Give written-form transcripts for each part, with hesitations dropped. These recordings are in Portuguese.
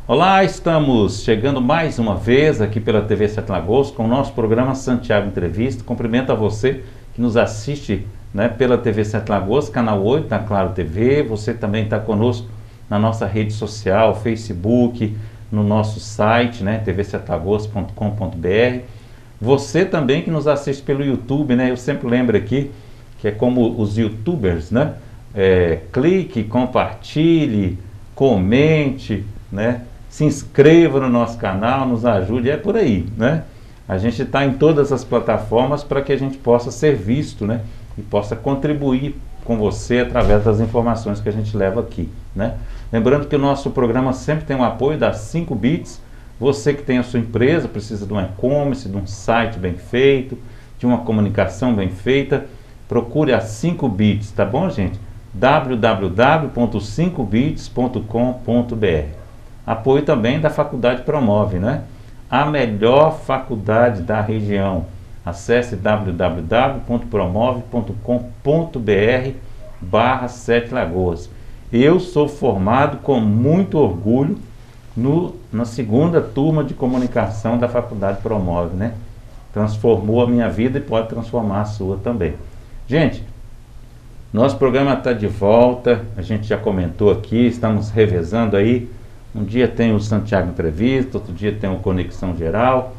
Olá, estamos chegando mais uma vez aqui pela TV Sete Lagoas com o nosso programa Santiago Entrevista. Cumprimento a você que nos assiste, né, pela TV Sete Lagoas, canal 8 da Claro TV. Você também está conosco na nossa rede social, Facebook, no nosso site, né, tvsetelagoas.com.br. Você também que nos assiste pelo YouTube, né? Eu sempre lembro aqui que é como os YouTubers, né? Clique, compartilhe, comente, né? Se inscreva no nosso canal, nos ajude, é por aí, né? A gente está em todas as plataformas para que a gente possa ser visto, né? E possa contribuir com você através das informações que a gente leva aqui, né? Lembrando que o nosso programa sempre tem o apoio da 5 Bits. Você que tem a sua empresa, precisa de um e-commerce, de um site bem feito, de uma comunicação bem feita, procure a 5 Bits, tá bom, gente? www.5bits.com.br. Apoio também da Faculdade Promove, né? A melhor faculdade da região. Acesse www.promove.com.br/Sete Lagoas. Eu sou formado com muito orgulho na segunda turma de comunicação da Faculdade Promove, né? Transformou a minha vida e pode transformar a sua também. Gente, nosso programa está de volta, a gente já comentou aqui, estamos revezando aí. Um dia tem o Santiago Entrevista, outro dia tem o Conexão Geral,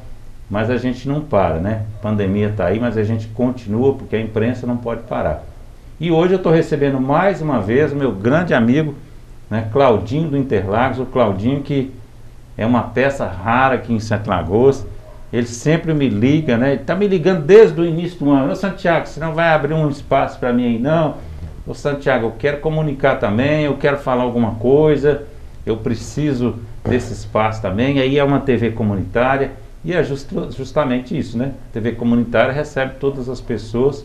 mas a gente não para, né? A pandemia está aí, mas a gente continua porque a imprensa não pode parar. E hoje eu estou recebendo mais uma vez o meu grande amigo, né, Claudinho do Interlagos, o Claudinho que é uma peça rara aqui em Sete Lagoas. Ele sempre me liga, né? Ele está me ligando desde o início do ano. Ô Santiago, você não vai abrir um espaço para mim aí não? Ô Santiago, eu quero comunicar também, eu quero falar alguma coisa, eu preciso desse espaço também. Aí é uma TV comunitária e é justamente isso, né? A TV comunitária recebe todas as pessoas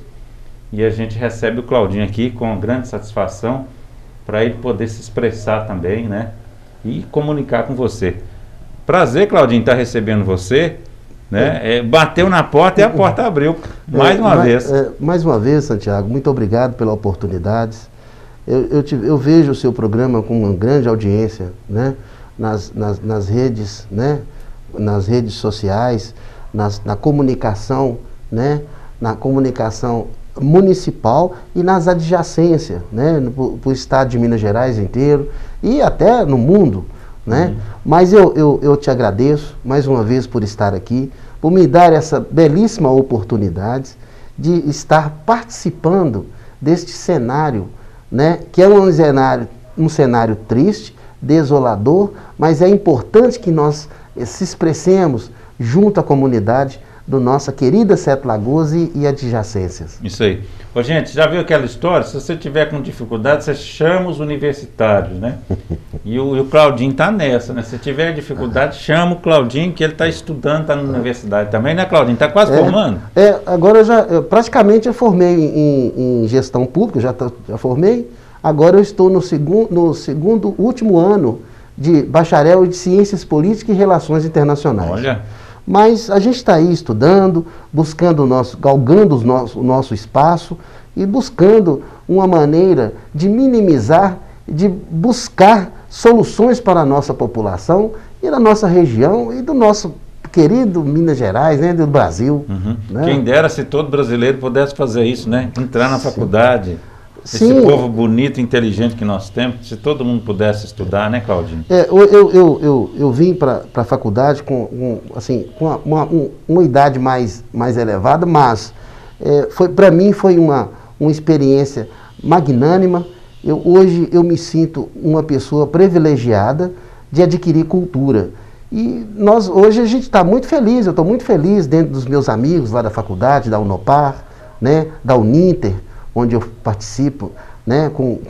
e a gente recebe o Claudinho aqui com grande satisfação para ele poder se expressar também, né? E comunicar com você. Prazer, Claudinho, estar recebendo você, né? Bateu na porta e a porta abriu, mais uma vez. Mais uma vez, Santiago, muito obrigado pela oportunidade. Eu vejo o seu programa com uma grande audiência, né? Nas redes, né? Nas redes sociais, na comunicação, né? Na comunicação municipal e nas adjacências, né? Para o estado de Minas Gerais inteiro e até no mundo, né? Mas eu te agradeço mais uma vez por estar aqui, por me dar essa belíssima oportunidade de estar participando deste cenário, né? Que é um cenário triste, desolador, mas é importante que nós se expressemos junto à comunidade do nossa querida Sete Lagoas e adjacências. Isso aí. Ô, gente, já viu aquela história? Se você tiver com dificuldade, você chama os universitários, né? E o Claudinho está nessa, né? Se tiver dificuldade, chama o Claudinho, que ele está estudando, está na universidade também, né, Claudinho? Está quase formando? Agora eu praticamente eu formei em gestão pública, já formei. Agora eu estou no segundo, último ano de bacharel de Ciências Políticas e Relações Internacionais. Olha. Mas a gente está aí estudando, galgando o nosso espaço e buscando uma maneira de minimizar, de buscar soluções para a nossa população e da nossa região e do nosso querido Minas Gerais, né, do Brasil. Né? Quem dera se todo brasileiro pudesse fazer isso, né? Entrar na faculdade. Esse povo bonito, inteligente que nós temos, se todo mundo pudesse estudar, né, Claudinho? Eu vim para a faculdade com uma idade mais elevada, mas para mim foi uma experiência magnânima. Hoje eu me sinto uma pessoa privilegiada de adquirir cultura. E hoje a gente está muito feliz, eu estou muito feliz dentro dos meus amigos lá da faculdade, da Unopar, né, da Uninter, onde eu participo, né, com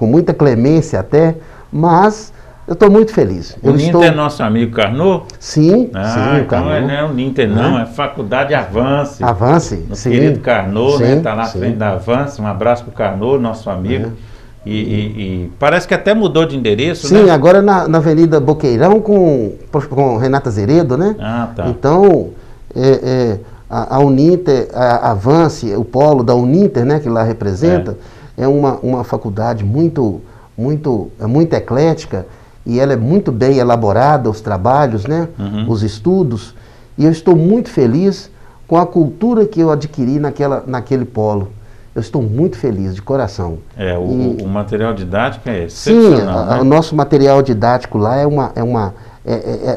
muita clemência até, mas eu estou muito feliz. O Uninter é nosso amigo Carnot? Sim, sim, o então Carnot. Não é o Uninter não, é Faculdade Avance. Avance, sim. Querido Carnot, né, está lá à frente da Avance, um abraço para o Carnot, nosso amigo. E parece que até mudou de endereço, né? Sim, né? agora na Avenida Boqueirão com Renata Zeredo, né? Ah, tá. Então, a Uninter, a Avance, o polo da Uninter, né, que lá representa, é uma faculdade muito eclética e ela é muito bem elaborada, os trabalhos, né? Os estudos, e eu estou muito feliz com a cultura que eu adquiri naquele polo. Eu estou muito feliz, de coração. O material didático é excepcional, né? O nosso material didático lá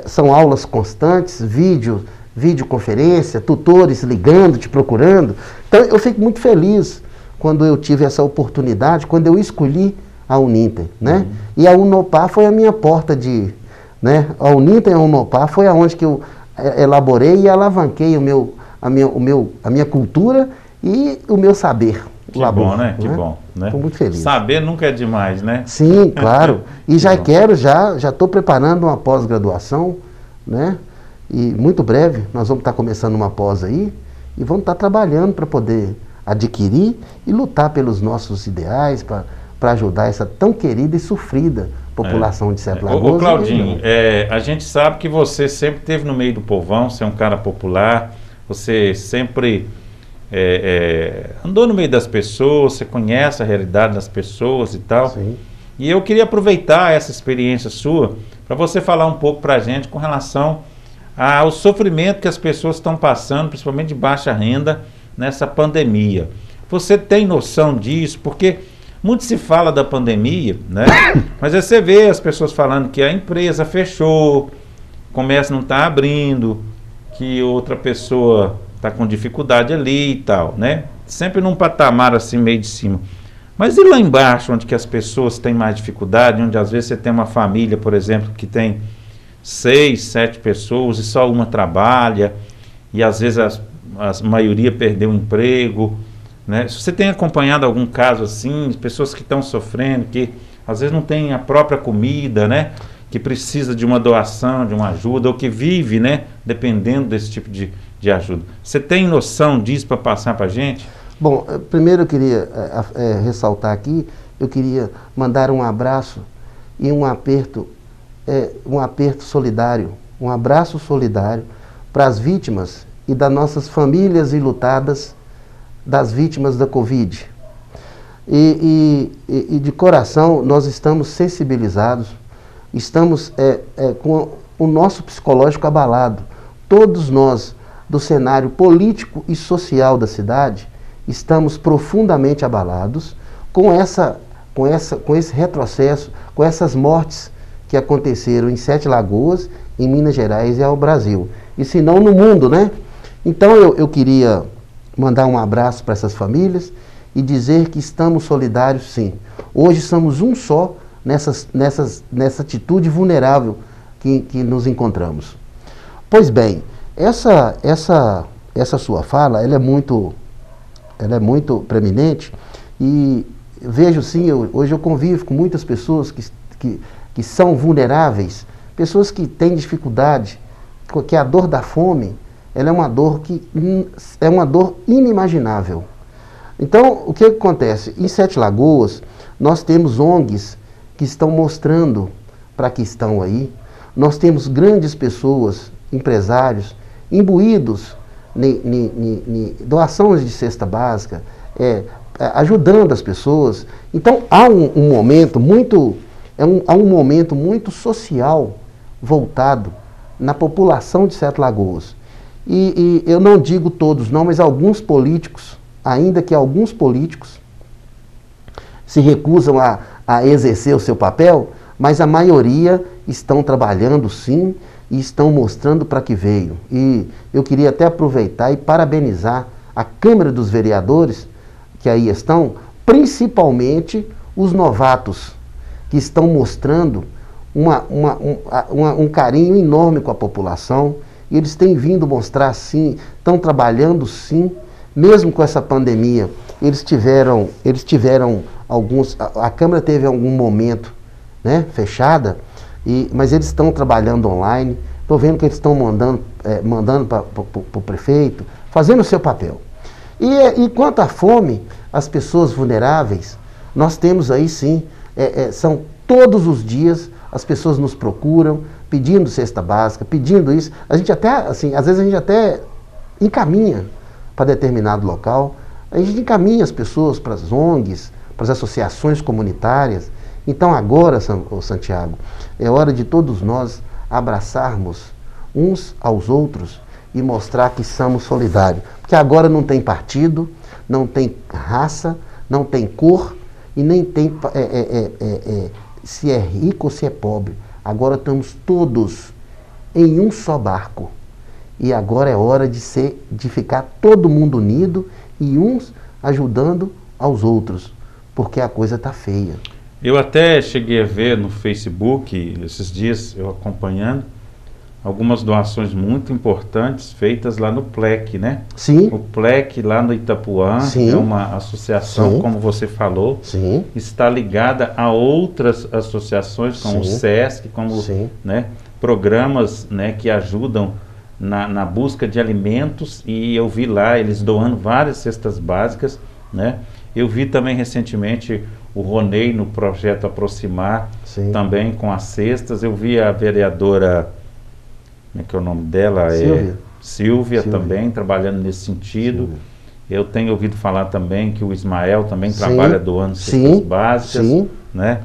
são aulas constantes, videoconferência, tutores ligando, te procurando. Então eu fico muito feliz quando eu tive essa oportunidade, quando eu escolhi a Uninter, né? E a Unopar foi a minha porta né? A Uninter e a Unopar foi aonde que eu elaborei e alavanquei a minha cultura e o meu saber. Que bom, né? Que bom, né? Estou muito feliz. Saber nunca é demais, né? Sim, claro. E já estou preparando uma pós-graduação, né? E muito breve nós vamos estar começando uma pós aí e vamos estar trabalhando para poder adquirir e lutar pelos nossos ideais, para ajudar essa tão querida e sofrida população de Sete Lagoas. Ô Claudinho, a gente sabe que você sempre esteve no meio do povão, você é um cara popular, você sempre andou no meio das pessoas, você conhece a realidade das pessoas e tal. Sim. E eu queria aproveitar essa experiência sua para você falar um pouco para a gente com relação ao sofrimento que as pessoas estão passando, principalmente de baixa renda, nessa pandemia. Você tem noção disso? Porque muito se fala da pandemia, né? Mas aí você vê as pessoas falando que a empresa fechou, o comércio não está abrindo, que outra pessoa está com dificuldade ali e tal, né? Sempre num patamar assim meio de cima. Mas e lá embaixo, onde que as pessoas têm mais dificuldade, onde às vezes você tem uma família, por exemplo, que tem 6, 7 pessoas e só uma trabalha, e às vezes a maioria perdeu o emprego, né? Se você tem acompanhado algum caso assim, pessoas que estão sofrendo, que às vezes não tem a própria comida, né? Que precisa de uma doação, de uma ajuda, ou que vive, né? Dependendo desse tipo de ajuda. Você tem noção disso para passar para a gente? Bom, primeiro eu queria ressaltar aqui, eu queria mandar um abraço e um aperto solidário, um abraço solidário para as vítimas e das nossas famílias enlutadas das vítimas da Covid. E de coração nós estamos sensibilizados, estamos com o nosso psicológico abalado. Todos nós, do cenário político e social da cidade, estamos profundamente abalados com esse retrocesso, com essas mortes que aconteceram em Sete Lagoas, em Minas Gerais e ao Brasil. E se não no mundo, né? Então eu queria mandar um abraço para essas famílias e dizer que estamos solidários, sim. Hoje somos um só nessa atitude vulnerável que nos encontramos. Pois bem, essa sua fala, ela é muito preeminente e vejo sim, hoje eu convivo com muitas pessoas que são vulneráveis, pessoas que têm dificuldade, que a dor da fome, ela é uma dor inimaginável. Então, o que acontece? Em Sete Lagoas, nós temos ONGs que estão mostrando para que estão aí, nós temos grandes pessoas, empresários, imbuídos em doações de cesta básica, ajudando as pessoas. Então há um momento muito social voltado na população de Sete Lagoas. E eu não digo todos não, mas alguns políticos, ainda que alguns políticos se recusam a exercer o seu papel, mas a maioria estão trabalhando sim, e estão mostrando para que veio. E eu queria até aproveitar e parabenizar a Câmara dos Vereadores, que aí estão, principalmente os novatos, que estão mostrando um carinho enorme com a população, e eles têm vindo mostrar sim, estão trabalhando sim, mesmo com essa pandemia. Eles tiveram alguns, a Câmara teve algum momento, né, fechada, mas eles estão trabalhando online. Estou vendo que eles estão mandando para o prefeito, fazendo o seu papel. E quanto à fome, as pessoas vulneráveis, nós temos aí sim, são todos os dias, as pessoas nos procuram, pedindo cesta básica, pedindo isso. A gente até, assim, às vezes a gente até encaminha para determinado local, a gente encaminha as pessoas para as ONGs, para as associações comunitárias, Então agora, Santiago, é hora de todos nós abraçarmos uns aos outros e mostrar que somos solidários. Porque agora não tem partido, não tem raça, não tem cor e nem tem se é rico ou se é pobre. Agora estamos todos em um só barco. E agora é hora de ficar todo mundo unido e uns ajudando aos outros, porque a coisa está feia. Eu até cheguei a ver no Facebook, esses dias eu acompanhando, algumas doações muito importantes feitas lá no PLEC, né? Sim. O PLEC lá no Itapuã é uma associação, como você falou, está ligada a outras associações, como o SESC, como né, programas, né, que ajudam na busca de alimentos, e eu vi lá eles doando várias cestas básicas, né? Eu vi também recentemente o Ronei no projeto Aproximar, também com as cestas. Eu vi a vereadora, como é que é o nome dela? Silvia também, trabalhando nesse sentido. Eu tenho ouvido falar também que o Ismael também trabalha doando cestas básicas. Né?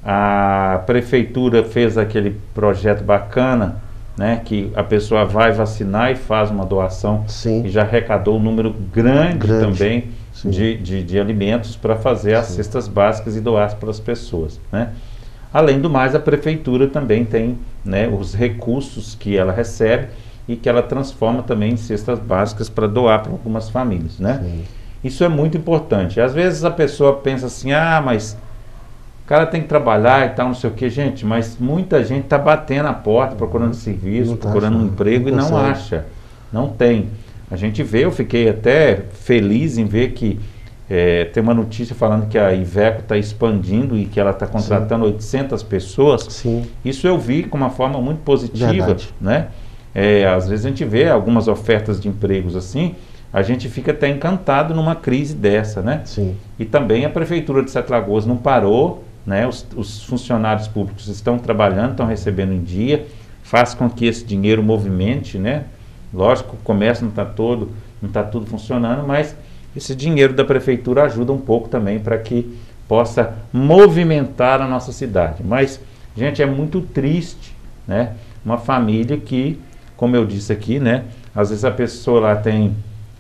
A prefeitura fez aquele projeto bacana, né, que a pessoa vai vacinar e faz uma doação, e já arrecadou um número grande também de alimentos para fazer as cestas básicas e doar para as pessoas, né? Além do mais, a prefeitura também tem, né, os recursos que ela recebe e que ela transforma também em cestas básicas para doar para algumas famílias, né? Isso é muito importante. Às vezes a pessoa pensa assim, mas o cara tem que trabalhar e tal, não sei o que, gente, mas muita gente está batendo a porta, procurando serviço, procurando um emprego e não acha, não tem. A gente vê, eu fiquei até feliz em ver que tem uma notícia falando que a Iveco está expandindo e que ela está contratando 800 pessoas. Isso eu vi com uma forma muito positiva, né? Às vezes a gente vê algumas ofertas de empregos assim, a gente fica até encantado numa crise dessa, né? E também a Prefeitura de Sete Lagoas não parou, né? Os funcionários públicos estão trabalhando, estão recebendo em dia, faz com que esse dinheiro movimente, né? Lógico, o comércio não está tudo funcionando, mas esse dinheiro da prefeitura ajuda um pouco também para que possa movimentar a nossa cidade. Mas, gente, é muito triste, né? Uma família que, como eu disse aqui, né? Às vezes a pessoa lá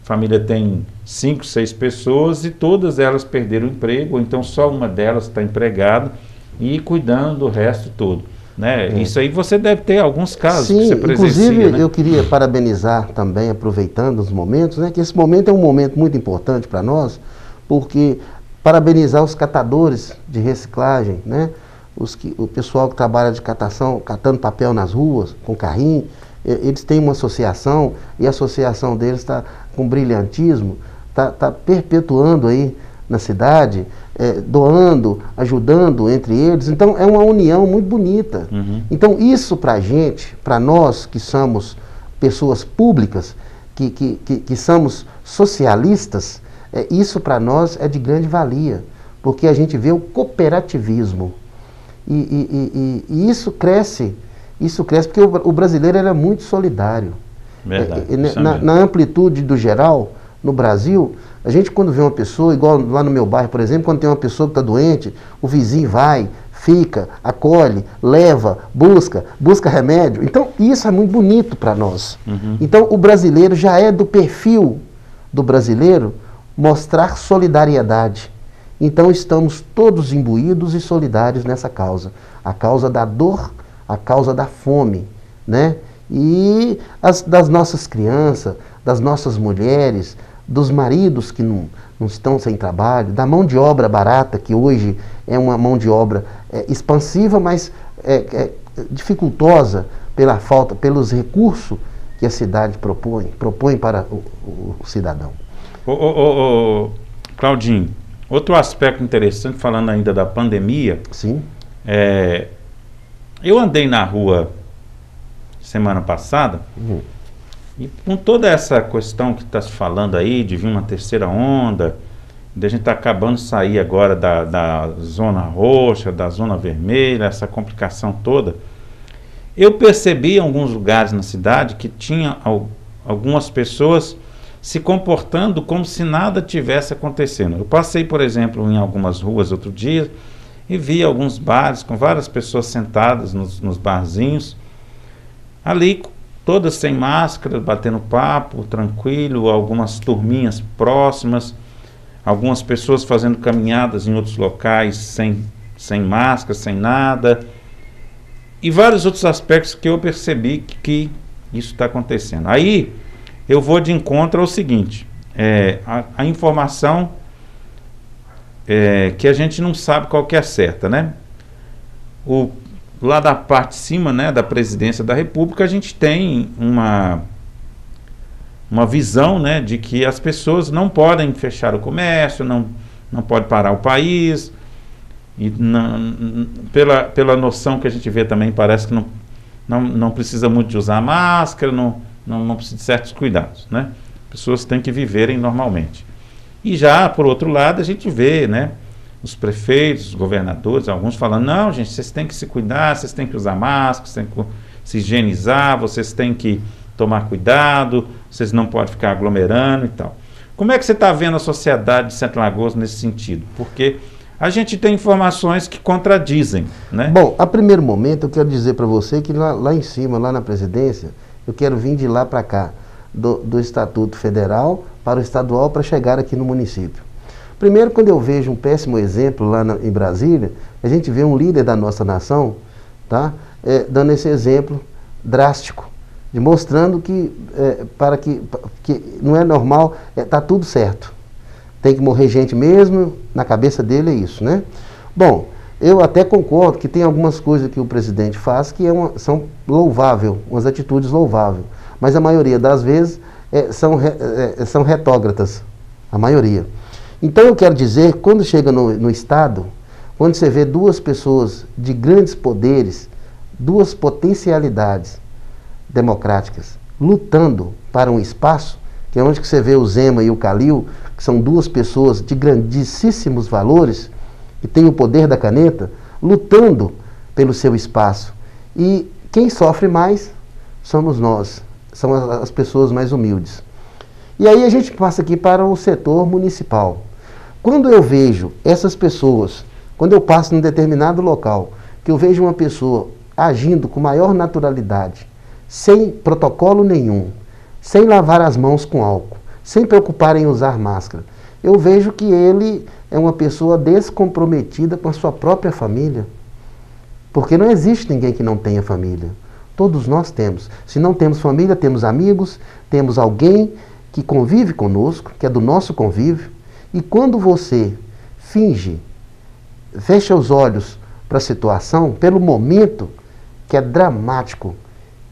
família tem 5, 6 pessoas e todas elas perderam o emprego, ou então só uma delas está empregada e cuidando do resto todo. Né? Isso aí você deve ter alguns casos que você presencia. Inclusive, né? Eu queria parabenizar também, aproveitando os momentos, né, que esse momento é um momento muito importante para nós, porque parabenizar os catadores de reciclagem, né, o pessoal que trabalha de catação, catando papel nas ruas, com carrinho, eles têm uma associação, e a associação deles está com brilhantismo, está perpetuando aí na cidade, doando, ajudando entre eles. Então é uma união muito bonita. Então isso para a gente, para nós que somos pessoas públicas, que somos socialistas, isso para nós é de grande valia, porque a gente vê o cooperativismo. E isso cresce porque o brasileiro é muito solidário. Verdade, na amplitude do geral, no Brasil, a gente quando vê uma pessoa, igual lá no meu bairro, por exemplo, quando tem uma pessoa que está doente, o vizinho vai, fica, acolhe, leva, busca remédio. Então, isso é muito bonito para nós. Então, o brasileiro já é do perfil do brasileiro mostrar solidariedade. Então, estamos todos imbuídos e solidários nessa causa. A causa da dor, a causa da fome, né? E das nossas crianças, das nossas mulheres, dos maridos que não estão sem trabalho, da mão de obra barata, que hoje é uma mão de obra expansiva, mas dificultosa pelos recursos que a cidade propõe para o cidadão. Claudinho, outro aspecto interessante, falando ainda da pandemia. Eu andei na rua semana passada, e com toda essa questão que está se falando aí, de vir uma terceira onda, de a gente está acabando de sair agora da zona roxa, da zona vermelha, essa complicação toda, eu percebi em alguns lugares na cidade que tinha algumas pessoas se comportando como se nada tivesse acontecendo. Eu passei, por exemplo, em algumas ruas outro dia e vi alguns bares com várias pessoas sentadas nos barzinhos, ali todas sem máscara, batendo papo, tranquilo, algumas turminhas próximas, algumas pessoas fazendo caminhadas em outros locais sem máscara, sem nada, e vários outros aspectos que eu percebi que isso está acontecendo. Aí eu vou de encontro ao seguinte, a informação que a gente não sabe qual que é certa, né? Lá da parte de cima, né, da presidência da República, a gente tem uma visão, né, de que as pessoas não podem fechar o comércio, não pode parar o país, e pela noção que a gente vê também, parece que não precisa muito de usar máscara, não precisa de certos cuidados, né? Pessoas têm que viverem normalmente. E já, por outro lado, a gente vê, né, os prefeitos, os governadores, alguns falando, não, gente, vocês têm que se cuidar, vocês têm que usar máscara, vocês têm que se higienizar, vocês têm que tomar cuidado, vocês não podem ficar aglomerando e tal. Como é que você está vendo a sociedade de Sete Lagoas nesse sentido? Porque a gente tem informações que contradizem, né? Bom, a primeiro momento eu quero dizer para você que lá em cima, lá na presidência, eu quero vir de lá para cá, do Estatuto Federal para o Estadual, para chegar aqui no município. Primeiro, quando eu vejo um péssimo exemplo lá em Brasília, a gente vê um líder da nossa nação, tá, dando esse exemplo drástico, mostrando que não é normal, tá tudo certo. Tem que morrer gente mesmo, na cabeça dele é isso, né? Bom, eu até concordo que tem algumas coisas que o presidente faz que são louváveis, umas atitudes louváveis, mas a maioria das vezes são retógratas, a maioria. Então eu quero dizer, quando chega no Estado, quando você vê duas pessoas de grandes poderes, duas potencialidades democráticas, lutando para um espaço, que é onde que você vê o Zema e o Calil, que são duas pessoas de grandíssimos valores, que têm o poder da caneta, lutando pelo seu espaço. E quem sofre mais somos nós, são as pessoas mais humildes. E aí a gente passa aqui para o setor municipal. Quando eu vejo essas pessoas, quando eu passo num determinado local, que eu vejo uma pessoa agindo com maior naturalidade, sem protocolo nenhum, sem lavar as mãos com álcool, sem preocupar em usar máscara, eu vejo que ele é uma pessoa descomprometida com a sua própria família. Porque não existe ninguém que não tenha família. Todos nós temos. Se não temos família, temos amigos, temos alguém que convive conosco, que é do nosso convívio. E quando você finge, fecha os olhos para a situação, pelo momento que é dramático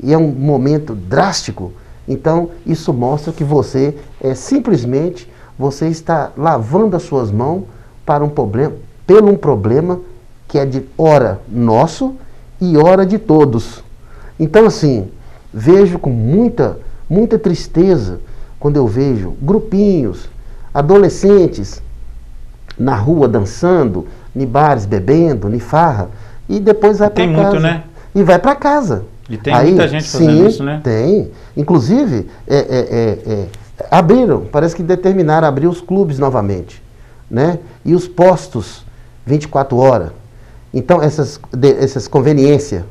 e é um momento drástico, então isso mostra que você simplesmente você está lavando as suas mãos para um problema, pelo um problema que é de ora nosso e ora de todos. Então assim, vejo com muita tristeza quando eu vejo grupinhos, adolescentes na rua dançando, em bares bebendo, em farra, e depois vai para casa. Tem muito, né? E vai para casa. E tem muita gente fazendo isso, né? Tem. Inclusive, abriram, parece que determinaram abrir os clubes novamente, né? E os postos 24 horas. Então, essas conveniências.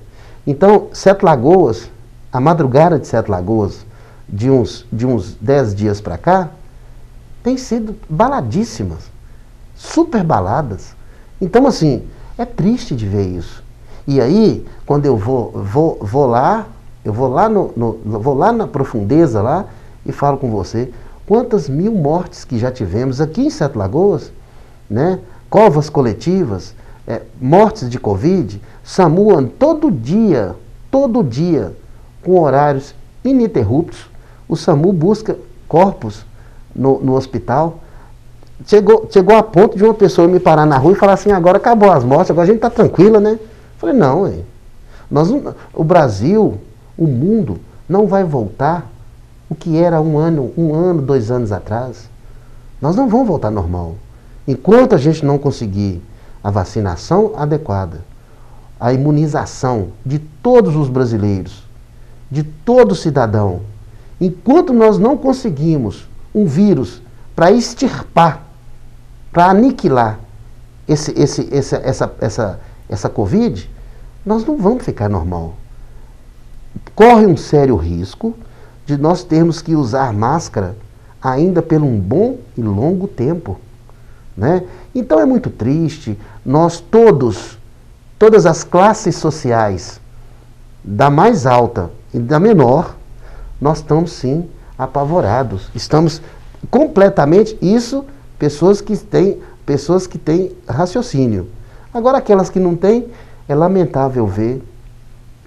Então, Sete Lagoas, a madrugada de Sete Lagoas, de uns 10 dias para cá, tem sido baladíssimas, super baladas. Então, assim, é triste de ver isso. E aí, quando eu vou lá na profundeza lá e falo com você, quantas mil mortes que já tivemos aqui em Sete Lagoas, né? Covas coletivas, mortes de Covid, SAMU todo dia, com horários ininterruptos, o SAMU busca corpos no hospital. Chegou a ponto de uma pessoa me parar na rua e falar assim, agora acabou as mortes, agora a gente está tranquila, né? Falei, não, o Brasil, o mundo, não vai voltar o que era um ano, 2 anos atrás. Nós não vamos voltar normal. Enquanto a gente não conseguir a vacinação adequada, a imunização de todos os brasileiros, de todo cidadão, enquanto nós não conseguimos um vírus para extirpar, para aniquilar essa Covid, nós não vamos ficar normal. Corre um sério risco de nós termos que usar máscara ainda por um bom e longo tempo, né? Então é muito triste, nós todas as classes sociais, da mais alta e da menor, nós estamos sim apavorados, estamos completamente, pessoas que têm raciocínio. Agora aquelas que não têm, é lamentável ver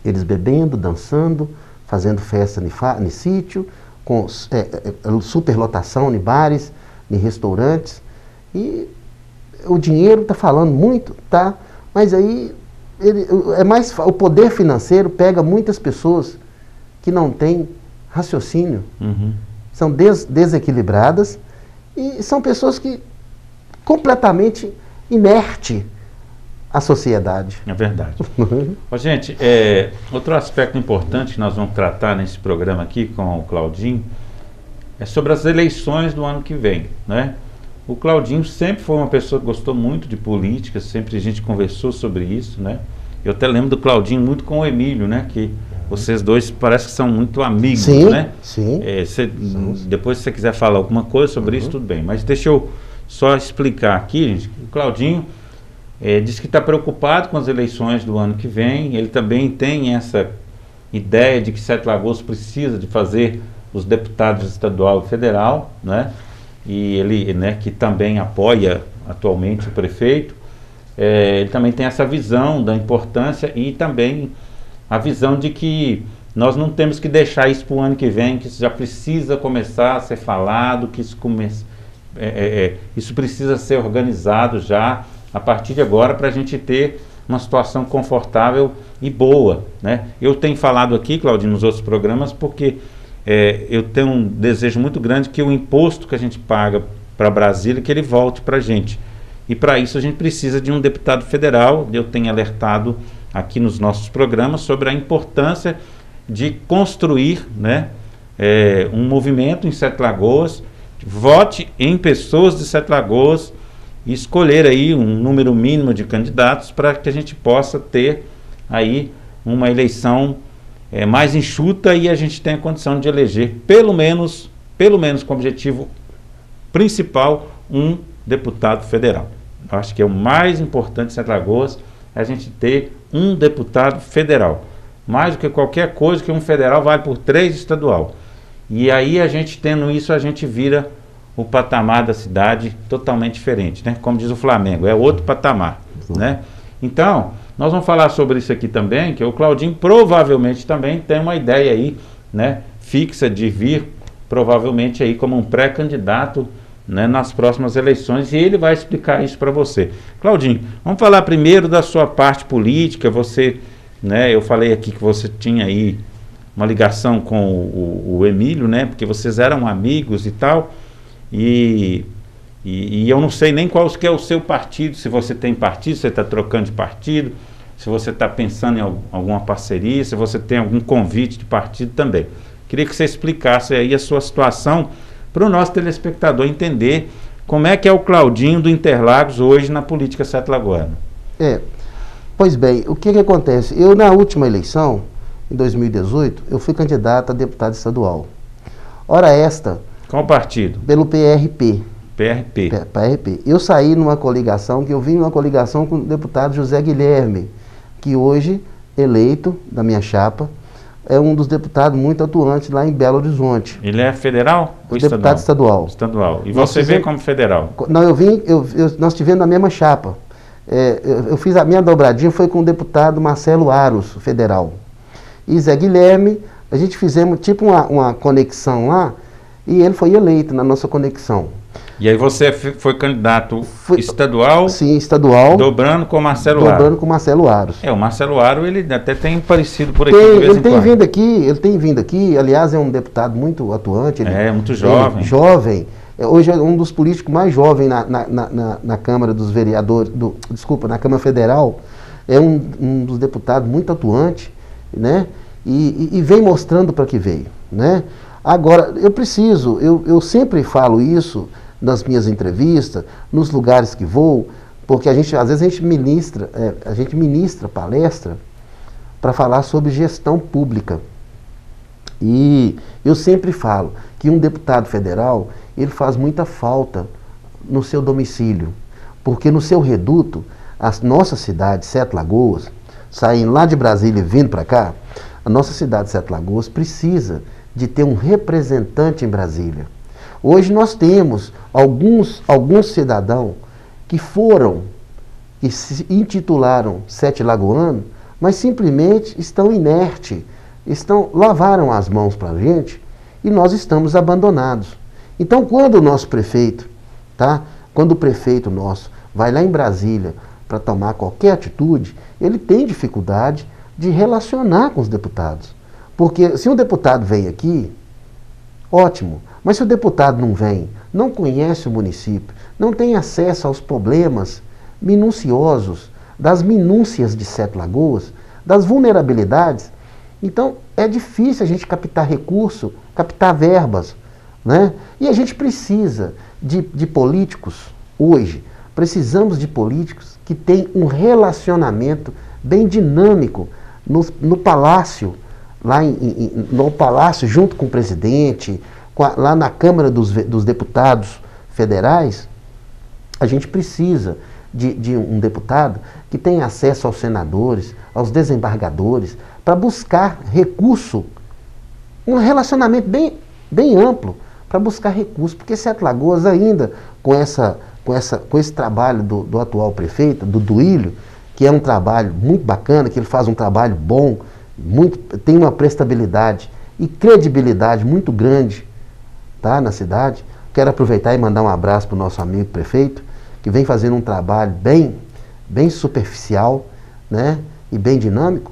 eles bebendo, dançando, fazendo festa em sítio, com superlotação em bares, em restaurantes, e o dinheiro está falando muito, tá? Mas aí o poder financeiro pega muitas pessoas que não têm raciocínio, são desequilibradas e são pessoas que completamente inerte à sociedade. É verdade. Ô, gente, outro aspecto importante que nós vamos tratar nesse programa aqui com o Claudinho é sobre as eleições do ano que vem, né? O Claudinho sempre foi uma pessoa que gostou muito de política, sempre a gente conversou sobre isso, né? Eu até lembro do Claudinho muito com o Emílio, né? Que vocês dois parece que são muito amigos, sim, né? Sim. Depois, se você quiser falar alguma coisa sobre isso, tudo bem. Mas deixa eu só explicar aqui, gente. O Claudinho diz que está preocupado com as eleições do ano que vem. Ele também tem essa ideia de que Sete Lagoas precisa de fazer os deputados estadual e federal, né? E ele, né, que também apoia atualmente o prefeito, ele também tem essa visão da importância e também a visão de que nós não temos que deixar isso para o ano que vem, que isso já precisa começar a ser falado, que isso precisa ser organizado já a partir de agora para a gente ter uma situação confortável e boa, né? Eu tenho falado aqui, Claudinho, nos outros programas, porque eu tenho um desejo muito grande que o imposto que a gente paga para Brasília, que ele volte para a gente. E para isso a gente precisa de um deputado federal. Eu tenho alertado aqui nos nossos programas sobre a importância de construir, né, um movimento em Sete Lagoas, vote em pessoas de Sete Lagoas e escolher aí um número mínimo de candidatos para que a gente possa ter aí uma eleição mais enxuta e a gente tenha condição de eleger pelo menos com o objetivo principal um deputado federal. Eu acho que é o mais importante de Sete Lagoas, é a gente ter um deputado federal. Mais do que qualquer coisa, que um federal vale por 3 estadual. E aí a gente tendo isso, a gente vira o patamar da cidade totalmente diferente, né? Como diz o Flamengo, é outro patamar, né? Então, nós vamos falar sobre isso aqui também, que o Claudinho provavelmente também tem uma ideia aí, né, fixa de vir provavelmente aí como um pré-candidato, né, nas próximas eleições, e ele vai explicar isso para você. Claudinho, vamos falar primeiro da sua parte política. Você, né, eu falei aqui que você tinha aí uma ligação com o Emílio, né, porque vocês eram amigos e tal, e eu não sei nem qual que é o seu partido, se você tem partido, se você está trocando de partido, se você está pensando em alguma parceria, se você tem algum convite de partido também. Queria que você explicasse aí a sua situação para o nosso telespectador entender como é que é o Claudinho do Interlagos hoje na política sete-lagoana. Pois bem, o que acontece? Eu, na última eleição, em 2018, eu fui candidato a deputado estadual. Ora esta... Qual partido? Pelo PRP. PRP. Eu saí numa coligação, que eu vim numa coligação com o deputado José Guilherme, que hoje, eleito da minha chapa, é um dos deputados muito atuantes lá em Belo Horizonte. Ele é federal ou deputado estadual? Estadual. E você veio como federal? Não, nós tivemos na mesma chapa. Eu fiz a minha dobradinha, foi com o deputado Marcelo Aros, federal. E Zé Guilherme, a gente fizemos tipo uma conexão lá, e ele foi eleito na nossa conexão. E aí você foi candidato estadual? Sim, estadual. Dobrando com o Marcelo Aros. Dobrando com o Marcelo Aros. O Marcelo Aros, ele até tem parecido por aqui de vez em quando. Ele tem vindo aqui, aliás, é um deputado muito atuante. Muito jovem. Jovem. Hoje é um dos políticos mais jovens na Câmara dos Vereadores, na Câmara Federal. É um dos deputados muito atuante, né? E vem mostrando para que veio, né? Agora, eu sempre falo isso nas minhas entrevistas, nos lugares que vou, porque às vezes a gente ministra palestra para falar sobre gestão pública. E eu sempre falo que um deputado federal, ele faz muita falta no seu domicílio, porque no seu reduto, a nossa cidade, Sete Lagoas, saindo lá de Brasília e vindo para cá, a nossa cidade, Sete Lagoas, precisa de ter um representante em Brasília. Hoje nós temos alguns cidadãos que se intitularam Sete Lagoano, mas simplesmente estão inertes, lavaram as mãos para a gente e nós estamos abandonados. Então, quando o nosso prefeito, quando o prefeito nosso vai lá em Brasília para tomar qualquer atitude, ele tem dificuldade de relacionar com os deputados. Porque se um deputado vem aqui, ótimo, mas se o deputado não vem, não conhece o município, não tem acesso aos problemas minuciosos, das minúcias de Sete Lagoas, das vulnerabilidades, então é difícil a gente captar recurso, captar verbas, né? E a gente precisa de políticos hoje, precisamos de políticos que tenham um relacionamento bem dinâmico no palácio, no palácio junto com o presidente, lá na Câmara dos Deputados Federais. A gente precisa de um deputado que tenha acesso aos senadores, aos desembargadores, para buscar recurso, um relacionamento bem amplo, para buscar recurso, porque Sete Lagoas ainda, com esse trabalho do atual prefeito, do Duílio, que é um trabalho muito bacana, que ele faz um trabalho bom, tem uma prestabilidade e credibilidade muito grande, na cidade. Quero aproveitar e mandar um abraço para o nosso amigo prefeito, que vem fazendo um trabalho bem superficial, né, e bem dinâmico.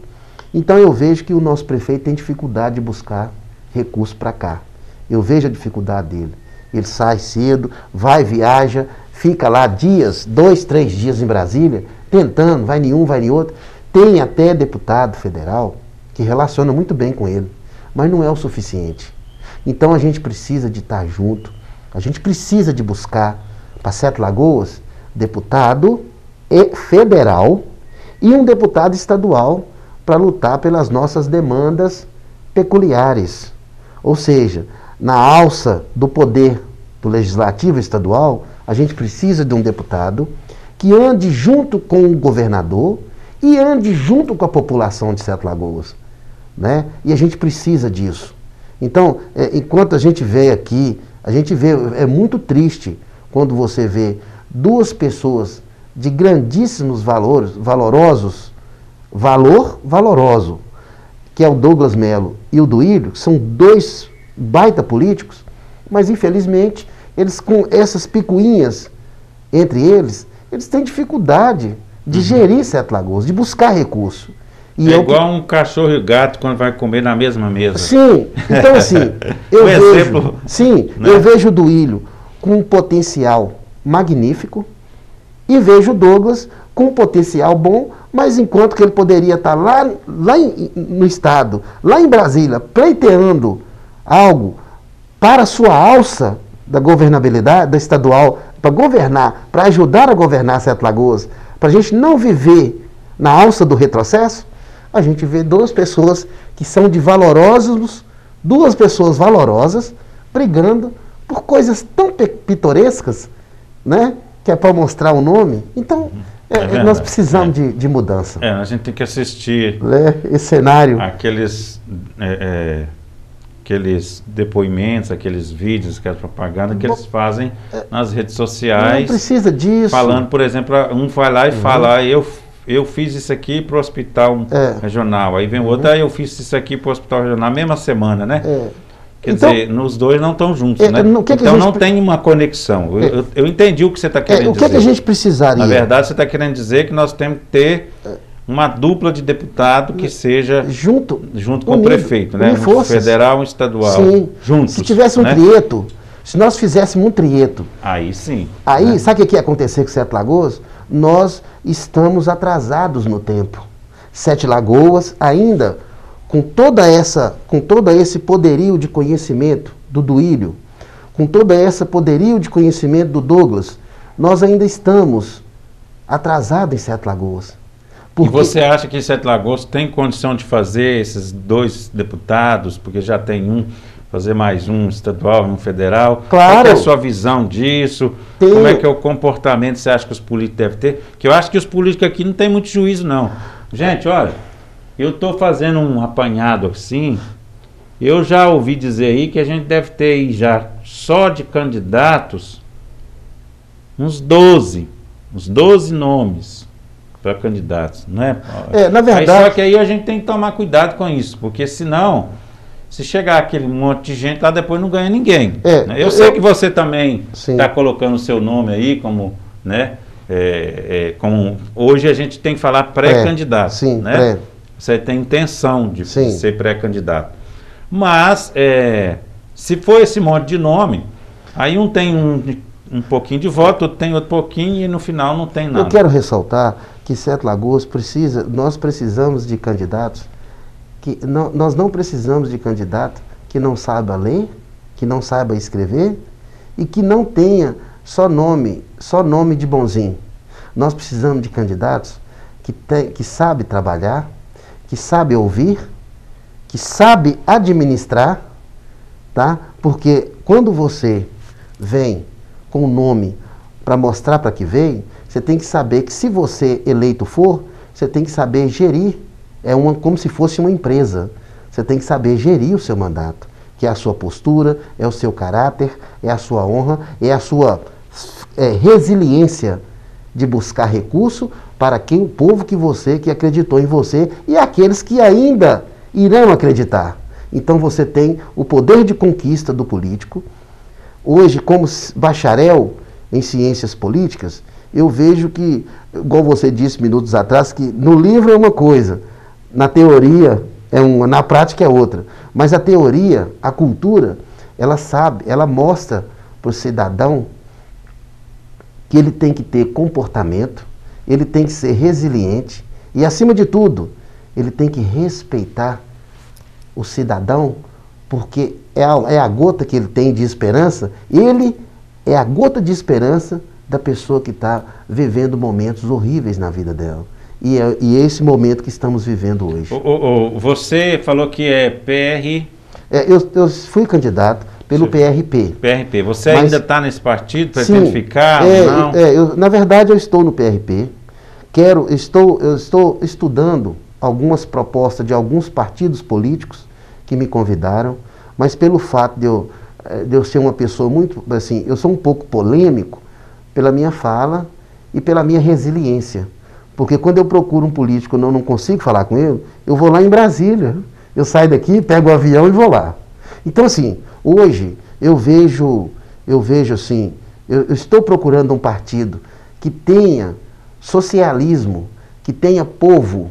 Então eu vejo que o nosso prefeito tem dificuldade de buscar recursos para cá. Eu vejo a dificuldade dele. Ele sai cedo, viaja, fica lá 2, 3 dias em Brasília, tentando, vai em um, vai em outro. Tem até deputado federal que relaciona muito bem com ele, mas não é o suficiente. Então a gente precisa de estar junto, a gente precisa de buscar para Sete Lagoas deputado federal e um deputado estadual para lutar pelas nossas demandas peculiares. Ou seja, na alça do poder do legislativo estadual, a gente precisa de um deputado que ande junto com o governador e ande junto com a população de Sete Lagoas, né? E a gente precisa disso. Então, enquanto a gente vê aqui, é muito triste quando você vê duas pessoas de grandíssimos valoroso, que é o Douglas Mello e o Duílio, que são dois baita políticos, mas infelizmente, eles com essas picuinhas entre eles têm dificuldade de gerir Sete Lagoas, de buscar recurso. E igual um cachorro e gato quando vai comer na mesma mesa. Sim, então assim, eu vejo o Duílio com um potencial magnífico e vejo o Douglas com um potencial bom, mas enquanto que ele poderia estar lá no estado, lá em Brasília, pleiteando algo para a sua alça da governabilidade, da estadual, para governar, para ajudar a governar Sete Lagoas, para a gente não viver na alça do retrocesso, a gente vê duas pessoas que são duas pessoas valorosas, brigando por coisas tão pitorescas, né? Que é para mostrar o nome. Então, nós precisamos de mudança. A gente tem que assistir esse cenário. Aqueles depoimentos, aqueles vídeos, aquela propaganda que eles fazem nas redes sociais. Não precisa disso. Falando, por exemplo, um vai lá e fala, eu fiz isso aqui para o hospital regional. Aí vem o outro, eu fiz isso aqui para o hospital regional na mesma semana, né? Quer dizer, nos dois não estão juntos, né? Então não tem uma conexão. Eu entendi o que você está querendo dizer. O que a gente precisaria? Na verdade, você está querendo dizer que nós temos que ter uma dupla de deputado que seja junto com o prefeito, né? Um federal e um estadual. Sim. Juntos. Se tivesse um trieto, se nós fizéssemos um trieto. Aí sim. Aí, sabe o que ia acontecer com Sete Lagoas? Nós estamos atrasados no tempo. Sete Lagoas ainda com todo esse poderio de conhecimento do Duílio, com todo esse poderio de conhecimento do Douglas, nós ainda estamos atrasados em Sete Lagoas. Porque... E você acha que Sete Lagoas tem condição de fazer esses 2 deputados, porque já tem um, fazer mais um estadual e um federal? Claro. Qual é a sua visão disso? Como é que é o comportamento que você acha que os políticos devem ter? Que eu acho que os políticos aqui não têm muito juízo, não. Gente, olha, eu estou fazendo um apanhado assim, eu já ouvi dizer aí que a gente deve ter aí já, só de candidatos, uns 12 nomes para candidatos, não é? Na verdade... Aí, só que aí a gente tem que tomar cuidado com isso, porque senão, se chegar aquele monte de gente lá, depois não ganha ninguém. Né? Eu sei que você também está colocando o seu nome aí como, né? Como hoje a gente tem que falar pré-candidato, né? Pré. Você tem intenção de ser pré-candidato. Mas, se for esse monte de nome, aí um tem um pouquinho de voto, outro tem outro pouquinho e no final não tem nada. Eu quero ressaltar que Sete Lagoas nós precisamos de candidatos, nós não precisamos de candidato que não saiba ler, que não saiba escrever e que não tenha só nome de bonzinho. Nós precisamos de candidatos que sabe trabalhar, que sabe ouvir, que sabe administrar, tá? Porque quando você vem com o nome para mostrar para que veio, você tem que saber que se você eleito for, você tem que saber gerir, como se fosse uma empresa. Você tem que saber gerir o seu mandato, que é a sua postura, é o seu caráter, é a sua honra, é a sua resiliência de buscar recurso para o povo que acreditou em você e aqueles que ainda irão acreditar. Então você tem o poder de conquista do político. Hoje, como bacharel em ciências políticas, eu vejo que, igual você disse minutos atrás, que no livro é uma coisa, na teoria é uma, na prática é outra. Mas a teoria, a cultura, ela mostra para o cidadão que ele tem que ter comportamento, ele tem que ser resiliente e, acima de tudo, ele tem que respeitar o cidadão, porque é a gota que ele tem de esperança, ele é a gota de esperança da pessoa que está vivendo momentos horríveis na vida dela. E é esse momento que estamos vivendo hoje. Você falou que é PR... eu fui candidato pelo PRP. PRP. Você ainda está nesse partido? Pretende ficar? Não? Na verdade, eu estou no PRP. Eu estou estudando algumas propostas de alguns partidos políticos que me convidaram, mas pelo fato de eu ser uma pessoa muito, assim, eu sou um pouco polêmico pela minha fala e pela minha resiliência. Porque quando eu procuro um político e não consigo falar com ele, eu vou lá em Brasília. Eu saio daqui, pego o avião e vou lá. Então, assim, hoje eu vejo assim, eu estou procurando um partido que tenha socialismo, que tenha povo,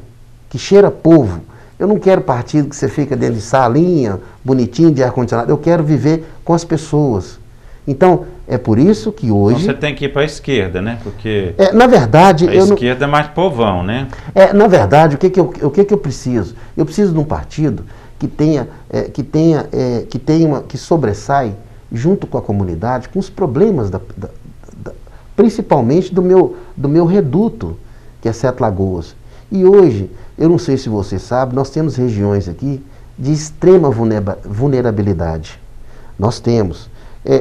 que cheira povo. Eu não quero partido que você fica dentro de salinha, bonitinho, de ar-condicionado. Eu quero viver com as pessoas. Então, é por isso que hoje... Então você tem que ir para a esquerda, né? Porque na verdade... a esquerda é mais povão, né? Na verdade, o que eu preciso? Eu preciso de um partido que sobressai junto com a comunidade, com os problemas, principalmente do meu reduto, que é Sete Lagoas. E hoje, eu não sei se você sabe, nós temos regiões aqui de extrema vulnerabilidade. Nós temos.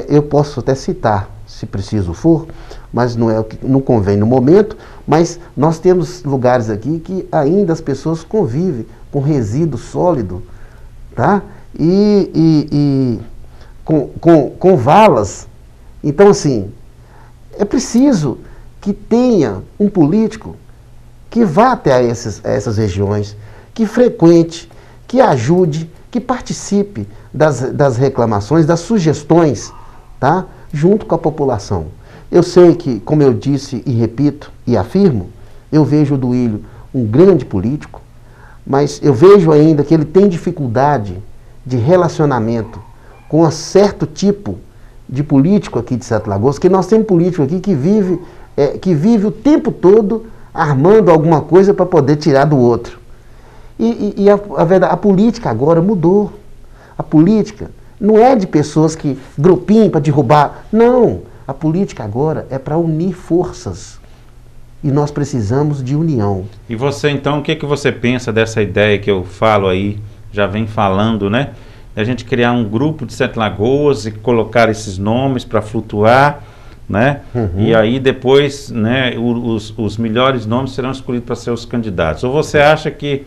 Eu posso até citar, se preciso for, mas não convém no momento, mas nós temos lugares aqui que ainda as pessoas convivem com resíduo sólido, tá? E com valas. Então, assim, é preciso que tenha um político que vá até essas regiões, que frequente, que ajude, que participe das reclamações, das sugestões, tá? Junto com a população. Eu sei que, como eu disse e repito e afirmo, eu vejo o Duílio um grande político, mas eu vejo ainda que ele tem dificuldade de relacionamento com um certo tipo de político aqui de Sete Lagoas, que nós temos político aqui que vive o tempo todo armando alguma coisa para poder tirar do outro. E a verdade, a política agora mudou. A política não é de pessoas que grupinho para derrubar. Não. A política agora é para unir forças. E nós precisamos de união. E você, então, o que você pensa dessa ideia que eu falo aí, já vem falando, né? A gente criar um grupo de Sete Lagoas e colocar esses nomes para flutuar, né? E aí depois, né, os melhores nomes serão escolhidos para ser os candidatos. Ou você acha que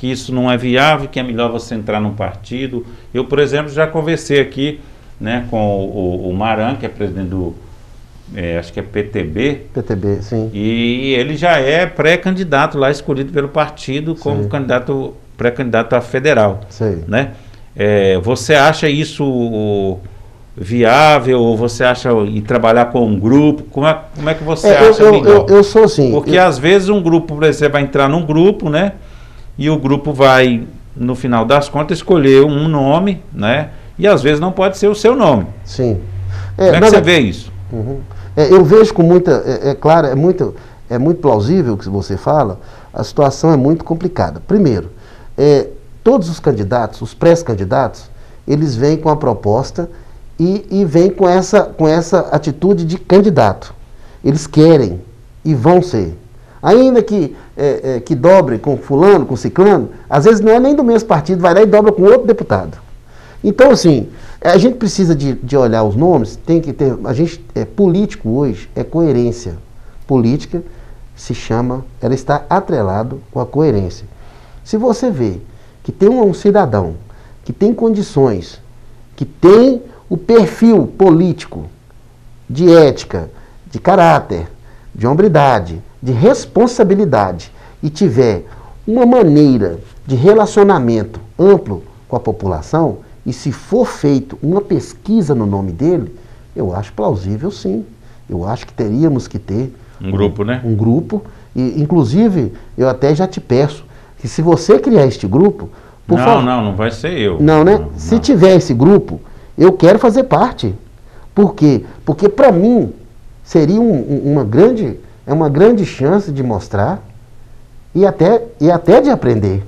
isso não é viável, que é melhor você entrar num partido? Eu, por exemplo, já conversei aqui, né, com o Maran, que é presidente do, acho que é PTB. PTB, sim. E ele já é pré-candidato lá, escolhido pelo partido como candidato, pré-candidato a federal. Sei. Né? Você acha isso viável, ou você acha ir trabalhar com um grupo? Como é que você acha melhor? Eu sou assim. Porque às vezes um grupo, por exemplo, vai entrar num grupo, né? E o grupo vai, no final das contas, escolher um nome, né? E às vezes não pode ser o seu nome. Sim. Como é que você vê isso? Eu vejo com muita... claro, é muito plausível o que você fala. A situação é muito complicada. Primeiro, todos os candidatos, os pré-candidatos, eles vêm com a proposta e vêm com essa atitude de candidato. Eles querem e vão ser. Ainda que dobre com fulano, com ciclano, às vezes não é nem do mesmo partido, vai lá e dobra com outro deputado. Então, assim, a gente precisa de olhar os nomes, tem que ter... político hoje é coerência. Política se chama, ela está atrelado com a coerência. Se você vê que tem um cidadão que tem condições, que tem o perfil político, de ética, de caráter, de hombridade, de responsabilidade, e tiver uma maneira de relacionamento amplo com a população, e se for feito uma pesquisa no nome dele, eu acho plausível, sim. Eu acho que teríamos que ter um grupo, né? Um grupo. E, inclusive, eu até já te peço que, se você criar este grupo, por favor... Não vai ser eu. Não, né? Se tiver esse grupo, eu quero fazer parte. Por quê? Porque, para mim, seria uma grande chance de mostrar e até de aprender.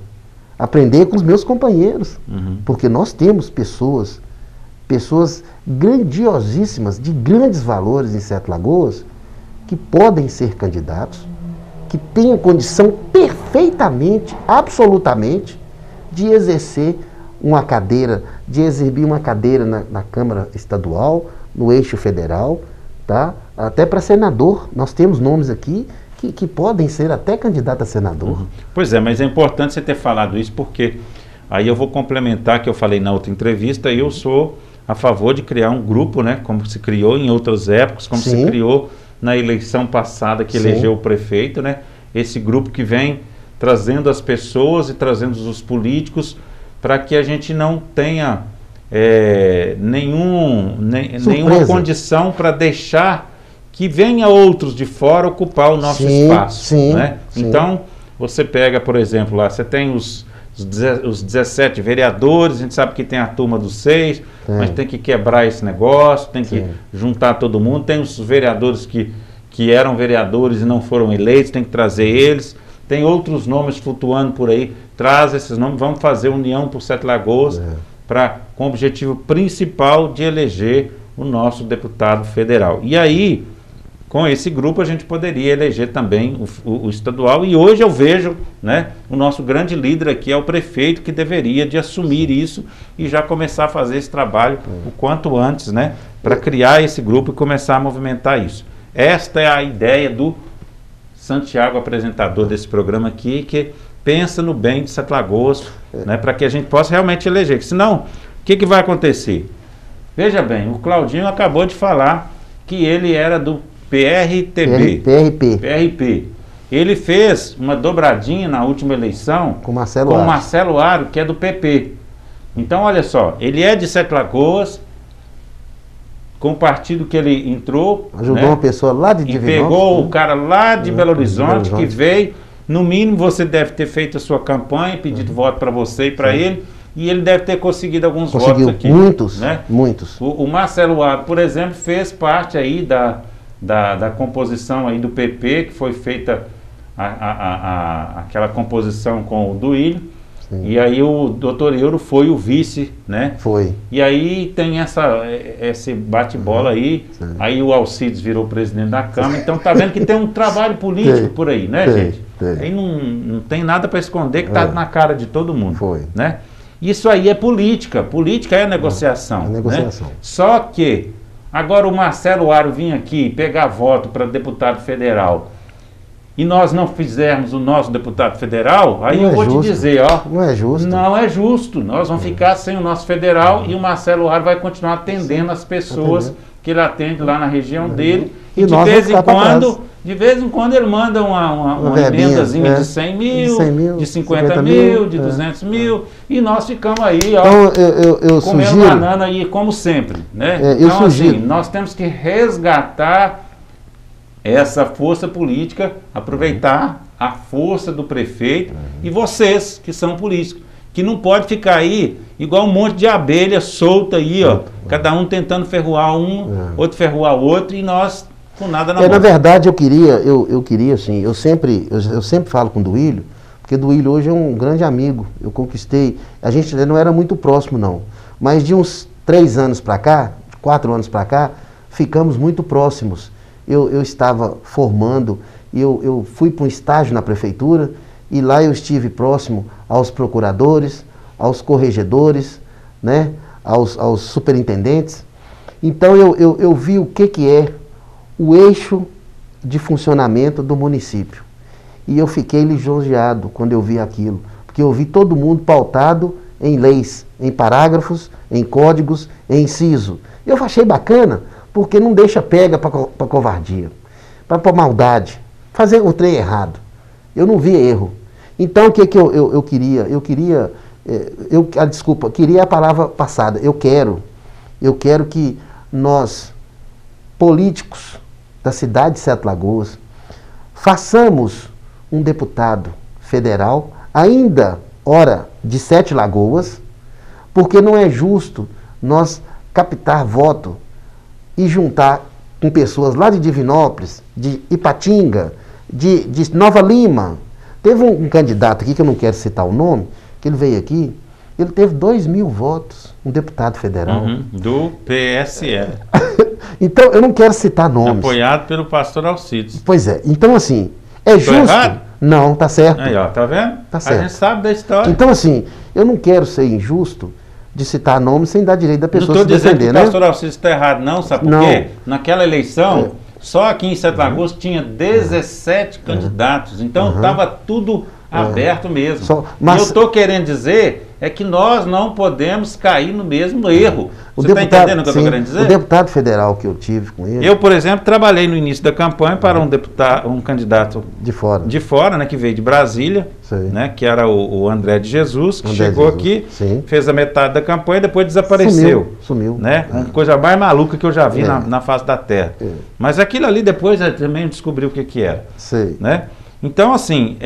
Aprender com os meus companheiros. Porque nós temos pessoas grandiosíssimas, de grandes valores em Sete Lagoas, que podem ser candidatos, que têm a condição perfeitamente, absolutamente, de exercer uma cadeira, de exibir uma cadeira na Câmara Estadual, no eixo federal, tá? Até para senador. Nós temos nomes aqui que podem ser até candidato a senador. Pois é, mas é importante você ter falado isso, porque aí eu vou complementar que eu falei na outra entrevista, eu sou a favor de criar um grupo, né, como se criou em outras épocas, como se criou na eleição passada que elegeu o prefeito, né, esse grupo que vem trazendo as pessoas e trazendo os políticos para que a gente não tenha nenhuma condição para deixar que venha outros de fora ocupar o nosso espaço. Né? Então, você pega, por exemplo, lá, você tem os 17 vereadores, a gente sabe que tem a turma dos 6, mas tem que quebrar esse negócio, tem que juntar todo mundo. Tem os vereadores que eram vereadores e não foram eleitos, tem que trazer eles. Tem outros nomes flutuando por aí, traz esses nomes, vamos fazer união por Sete Lagoas, com o objetivo principal de eleger o nosso deputado federal. E aí, com esse grupo, a gente poderia eleger também o estadual, e hoje eu vejo, né, o nosso grande líder aqui é o prefeito, que deveria de assumir isso e já começar a fazer esse trabalho o quanto antes, né, para criar esse grupo e começar a movimentar isso. Esta é a ideia do Santiago, apresentador desse programa aqui, que pensa no bem de Sete Lagoas, né, para que a gente possa realmente eleger. Porque senão, o que vai acontecer? Veja bem, o Claudinho acabou de falar que ele era do PRP. Ele fez uma dobradinha na última eleição com Marcelo Aro, que é do PP. Então, olha só, ele é de Sete Lagoas, com o partido que ele entrou, ajudou, né, uma pessoa lá de Divinópolis, e pegou o cara lá de Belo Horizonte, que veio. No mínimo, você deve ter feito a sua campanha, pedido voto para você e para ele, e ele deve ter conseguido alguns votos aqui. Muitos, né? Muitos. O Marcelo Aro, por exemplo, fez parte aí da composição aí do PP, que foi feita aquela composição com o Duílio. Sim. E aí o doutor Euro foi o vice, né? Foi. E aí tem esse bate-bola aí, Sim. aí o Alcides virou presidente da Câmara, então tá vendo que tem um trabalho político por aí, né, gente? Aí não tem nada para esconder, que tá na cara de todo mundo. Foi. Né? Isso aí é política, política é negociação. É negociação. Né? Só que, agora o Marcelo Aro vinha aqui pegar voto para deputado federal, e nós não fizermos o nosso deputado federal, aí eu vou te dizer, ó. Não é justo. Não é justo. Nós vamos ficar sem o nosso federal e o Marcelo Aro vai continuar atendendo as pessoas que ele atende lá na região dele. E de vez em quando ele manda uma emendazinha de 100 mil, de 50 mil, de 200 mil, e nós ficamos aí, ó, então, eu comendo sugiro, banana aí, como sempre. Né? Eu então, sugiro. assim, nós temos que resgatar essa força política, aproveitar a força do prefeito e vocês que são políticos, que não pode ficar aí igual um monte de abelha solta aí, ó, cada um tentando ferroar outro ferroar outro e nós com nada na mão. Na verdade eu queria assim, eu sempre falo com o Duílio, porque o Duílio hoje é um grande amigo, eu conquistei, a gente não era muito próximo não, mas de uns 3 anos para cá, 4 anos para cá, ficamos muito próximos. Eu estava formando, eu fui para um estágio na prefeitura e lá eu estive próximo aos procuradores, aos corregedores, né, aos superintendentes. Então eu vi o que é o eixo de funcionamento do município. E eu fiquei lisonjeado quando eu vi aquilo, porque eu vi todo mundo pautado em leis, em parágrafos, em códigos, em inciso. Eu achei bacana, porque não deixa pega para covardia, para maldade, fazer o trem errado. Eu não vi erro. Então o que eu queria? Queria a palavra passada. Eu quero que nós, políticos da cidade de Sete Lagoas, façamos um deputado federal, ainda ora de Sete Lagoas, porque não é justo nós captar voto e juntar com pessoas lá de Divinópolis, de Ipatinga, de Nova Lima. Teve um candidato aqui, que eu não quero citar o nome, que ele veio aqui, ele teve 2.000 votos, um deputado federal. Do PSL. Então, eu não quero citar nomes. Apoiado pelo pastor Alcides. Pois é, então assim, é justo? Errado? Não, tá certo. Aí, ó, tá vendo? Tá certo. A gente sabe da história. Então assim, eu não quero ser injusto de citar nomes sem dar direito da pessoa se defender, né? Não estou dizendo que o pastor Alcides está errado, não, sabe por quê? Naquela eleição, só aqui em Sete Lagoas tinha 17 candidatos, então estava tudo aberto mesmo. Mas eu estou querendo dizer é que nós não podemos cair no mesmo erro. Você está entendendo o que eu estou querendo dizer? O deputado federal que eu tive com ele... Eu, por exemplo, trabalhei no início da campanha para um candidato de fora, né, que veio de Brasília, né, que era o André de Jesus, que chegou aqui, fez a metade da campanha e depois desapareceu. Sumiu. Né? Uma coisa mais maluca que eu já vi na face da terra. Mas aquilo ali depois também descobri o que era. Né? Então, assim,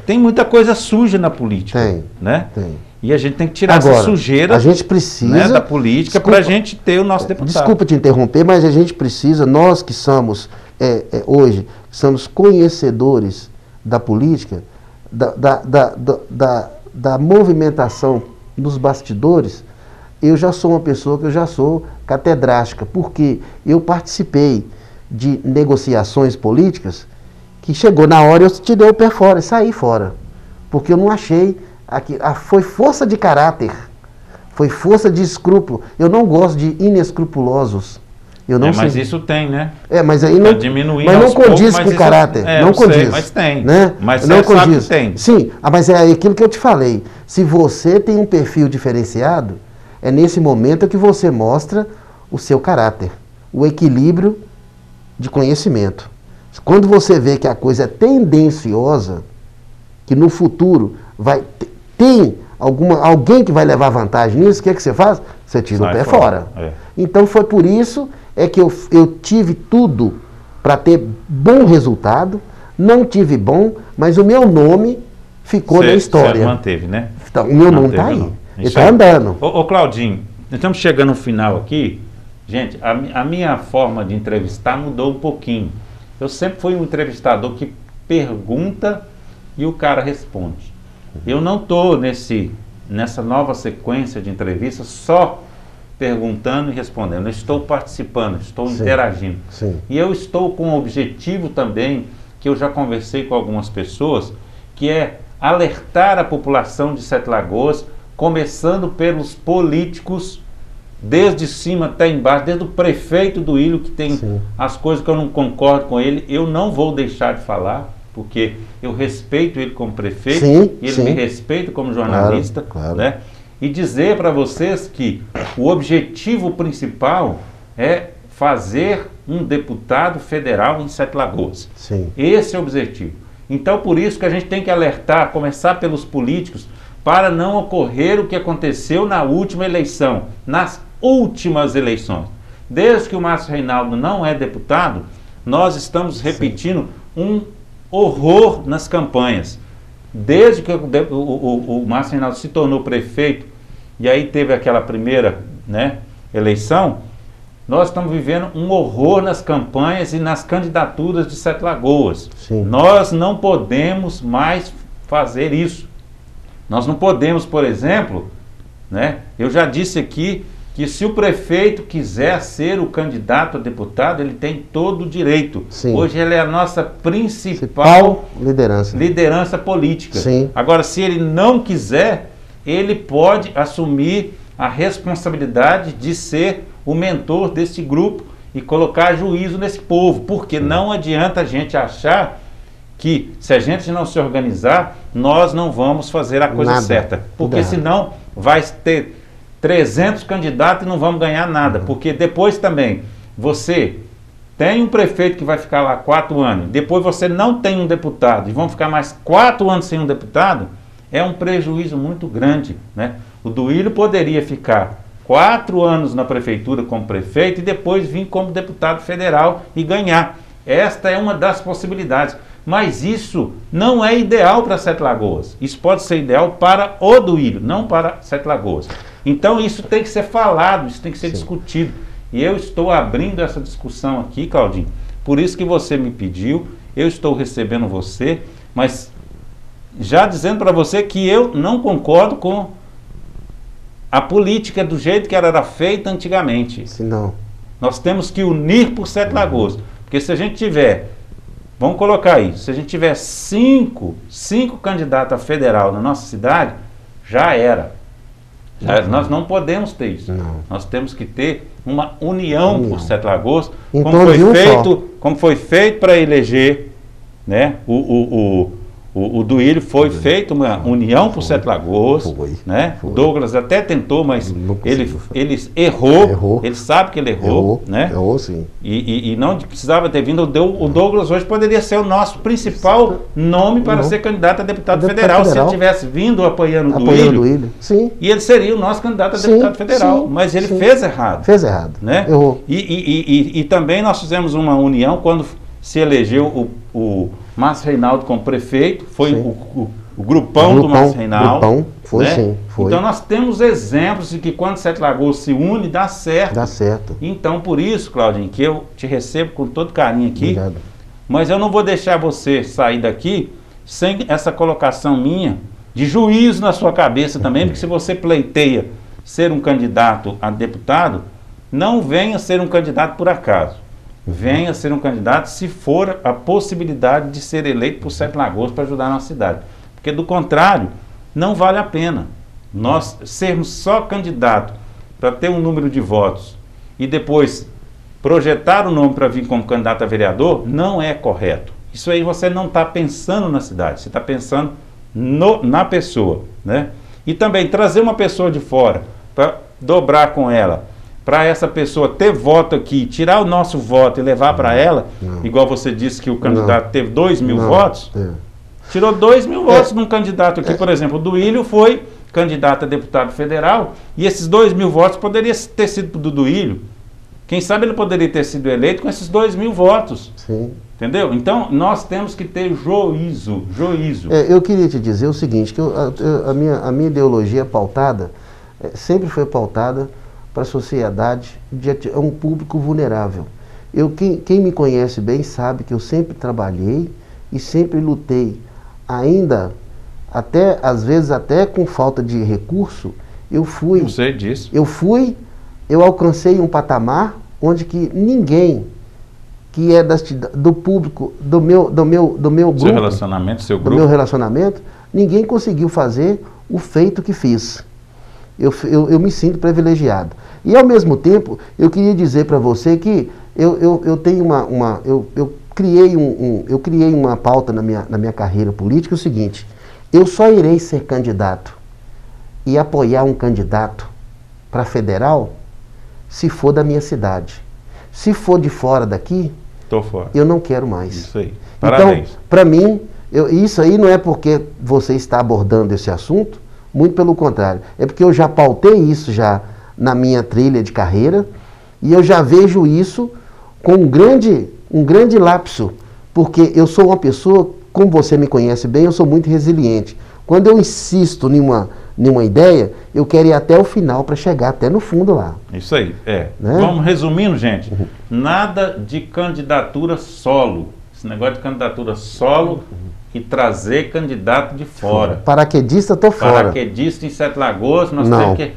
tem muita coisa suja na política. Né? Tem. E a gente tem que tirar essa sujeira, a gente precisa, né, da política para a gente ter o nosso deputado. Desculpa te interromper, mas a gente precisa, nós que somos, hoje, somos conhecedores da política, da movimentação nos bastidores. Eu já sou uma pessoa que eu já sou catedrática, porque eu participei de negociações políticas que chegou na hora eu tirei o pé fora, saí fora, porque eu não achei... foi força de caráter, foi força de escrúpulo. Eu não gosto de inescrupulosos. Mas isso tem, né? Mas aí não, mas não condiz com caráter. Não condiz. Mas tem. Né? Mas não você sabe que tem. Sim, mas é aquilo que eu te falei. Se você tem um perfil diferenciado, é nesse momento que você mostra o seu caráter, o equilíbrio de conhecimento. Quando você vê que a coisa é tendenciosa, que no futuro tem alguém que vai levar vantagem nisso, o que você faz? Você tira o pé fora. Então foi por isso que eu tive tudo para ter bom resultado, não tive bom, mas o meu nome ficou na história. Você manteve, né? Então, o meu nome está aí, ele está andando. Ô Claudinho, nós estamos chegando no final aqui. Gente, a minha forma de entrevistar mudou um pouquinho. Eu sempre fui um entrevistador que pergunta e o cara responde. Eu não estou nessa nova sequência de entrevistas só perguntando e respondendo. Eu estou participando, estou interagindo. Sim. E eu estou com um objetivo também, que eu já conversei com algumas pessoas, que é alertar a população de Sete Lagoas, começando pelos políticos, desde cima até embaixo, desde o prefeito do Ilho, que tem as coisas que eu não concordo com ele, eu não vou deixar de falar, porque eu respeito ele como prefeito, e ele me respeita como jornalista, claro. Né? E dizer para vocês que o objetivo principal é fazer um deputado federal em Sete Lagoas. Sim. Esse é o objetivo. Então, por isso que a gente tem que alertar, começar pelos políticos, para não ocorrer o que aconteceu na última eleição, nas últimas eleições. Desde que o Márcio Reinaldo não é deputado, nós estamos repetindo um horror nas campanhas. Desde que o Márcio Reinaldo se tornou prefeito, e aí teve aquela primeira, né, eleição, nós estamos vivendo um horror nas campanhas e nas candidaturas de Sete Lagoas. Sim. Nós não podemos mais fazer isso. Nós não podemos, por exemplo, né, eu já disse aqui que se o prefeito quiser ser o candidato a deputado, ele tem todo o direito. Sim. Hoje ele é a nossa principal liderança política. Sim. Agora, se ele não quiser, ele pode assumir a responsabilidade de ser o mentor desse grupo e colocar juízo nesse povo, porque não adianta a gente achar que se a gente não se organizar, nós não vamos fazer a coisa certa, porque senão vai ter 300 candidatos e não vamos ganhar nada, porque depois também você tem um prefeito que vai ficar lá 4 anos, depois você não tem um deputado e vão ficar mais 4 anos sem um deputado, é um prejuízo muito grande, né? O Duílio poderia ficar 4 anos na prefeitura como prefeito e depois vir como deputado federal e ganhar. Esta é uma das possibilidades. Mas isso não é ideal para Sete Lagoas. Isso pode ser ideal para o Duílio, não para Sete Lagoas. Então isso tem que ser falado, isso tem que ser discutido. E eu estou abrindo essa discussão aqui, Claudinho. Por isso que você me pediu, eu estou recebendo você, mas já dizendo para você que eu não concordo com a política do jeito que ela era feita antigamente. Não. Nós temos que unir por Sete Lagoas. Porque se a gente tiver, vamos colocar aí, se a gente tiver 5 candidatos a federal na nossa cidade, já era. Nós não podemos ter isso. Não. Nós temos que ter uma união por Sete Lagoas, como foi feito para eleger, né, o Duílio foi feito uma união por Sete Lagoas, né? O Douglas até tentou, mas ele errou, ele sabe que ele errou, né? Errou, sim. E não precisava ter vindo. O Douglas hoje poderia ser o nosso principal nome para ser candidato a deputado federal, se ele tivesse vindo apoiando o Duílio. Sim. E ele seria o nosso candidato a deputado federal, mas ele fez errado. Fez errado, né? Errou. E também nós fizemos uma união quando se elegeu o Márcio Reinaldo como prefeito, foi o grupão do Márcio Reinaldo. Foi, né? Sim, foi. Então nós temos exemplos de que quando Sete Lagoas se une, dá certo. Dá certo. Então por isso, Claudinho, que eu te recebo com todo carinho aqui. Obrigado. Mas eu não vou deixar você sair daqui sem essa colocação minha de juízo na sua cabeça também, porque se você pleiteia ser um candidato a deputado, não venha ser um candidato por acaso. Venha ser um candidato se for a possibilidade de ser eleito por Sete Lagoas para ajudar a nossa cidade. Porque do contrário, não vale a pena. Nós sermos só candidato para ter um número de votos e depois projetar o nome para vir como candidato a vereador, não é correto. Isso aí você não está pensando na cidade, você está pensando na pessoa, né? E também trazer uma pessoa de fora para dobrar com ela, para essa pessoa ter voto aqui, tirar o nosso voto e levar para ela, igual você disse que o candidato teve 2.000 votos, tirou 2.000 votos de um candidato aqui, por exemplo, o Duílio foi candidato a deputado federal, e esses 2.000 votos poderiam ter sido do Duílio. Quem sabe ele poderia ter sido eleito com esses 2.000 votos. Sim. Entendeu? Então, nós temos que ter juízo. Eu queria te dizer o seguinte, que a minha ideologia pautada, sempre foi pautada para a sociedade, é um público vulnerável. Quem me conhece bem sabe que eu sempre trabalhei e sempre lutei, ainda, até às vezes até com falta de recurso, eu sei disso. Eu alcancei um patamar onde que ninguém que é do público, do meu grupo, Seu relacionamento, seu grupo, do meu relacionamento, ninguém conseguiu fazer o feito que fiz. Eu me sinto privilegiado. E ao mesmo tempo, eu queria dizer para você que eu tenho eu criei uma pauta na minha carreira política, o seguinte: eu só irei ser candidato e apoiar um candidato para federal se for da minha cidade. Se for de fora daqui, tô fora. Eu não quero mais. Isso aí. Parabéns. Então, para mim, isso aí não é porque você está abordando esse assunto, muito pelo contrário. É porque eu já pautei isso já na minha trilha de carreira e eu já vejo isso com um grande lapso, porque eu sou uma pessoa, como você me conhece bem, eu sou muito resiliente. Quando eu insisto numa ideia, eu quero ir até o final para chegar até no fundo lá. Isso aí, Né? Vamos resumindo, gente. Nada de candidatura solo. Esse negócio de candidatura solo e trazer candidato de fora. Paraquedista, tô fora. Paraquedista em Sete Lagoas, nós Não. temos que